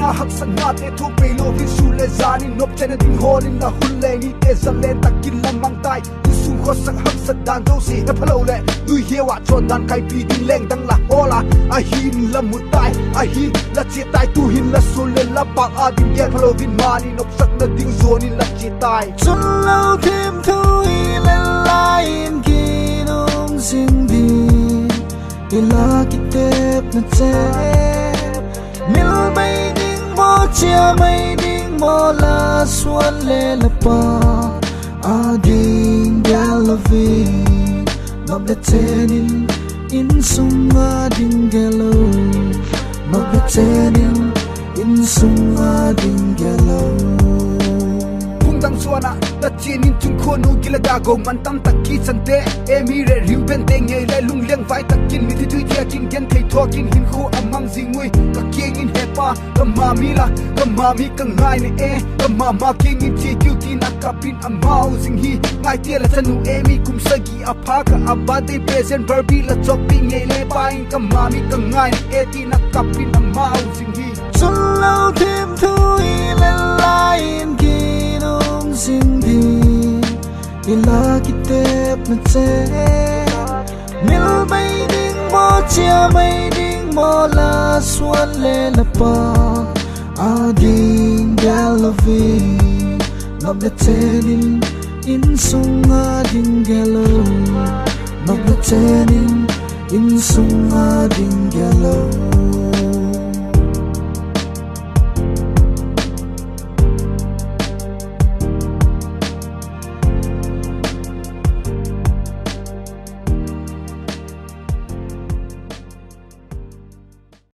na hak sanga te thu pe lo vi su le zani nop chen ding hol in la hul le ni te zal len takin lam mang tai su kho sak hak sa dan do si na phalo le du he wa chon dan kai pi ding leng dang la hola a hin la mu tai a hin la chi tai tu hin la sul le la pa a ding ye phalo vin mani nop sak na ding zon in la chi tai chun lo thêm thu i le lai in ki nong sing di ila ki tep na che mil bay mo chia mây ding mo la suan le la pa a ding galavi mab le tenin in sunga ding galo mab le tenin in sunga ding galo tang suana ta chin in chung kho nu gilaga go man tam tak ki chante e mi re rim pen te nge le lung leng vai tak kin mi thi thui thia kin gen thei thokin hin khu amang jingui ka king in hepa ka ma mi la ka ma mi ka ngai ne e ka ma king in chi tu ti na ka pin amau jing hi ngai te la chanu e mi kum sagi apha ka abade present verbi la chopping nge le pa in ka ma mi ka ngai ne e ti na ka pin amau jing hi chun lo thêm thu i le lai in ki sing di ila ki tep na che mil bay ding mo chia mây ding mo la suan le la pa a ding galavi mab le tenin in sunga ding galo mab le tenin in sunga ding galo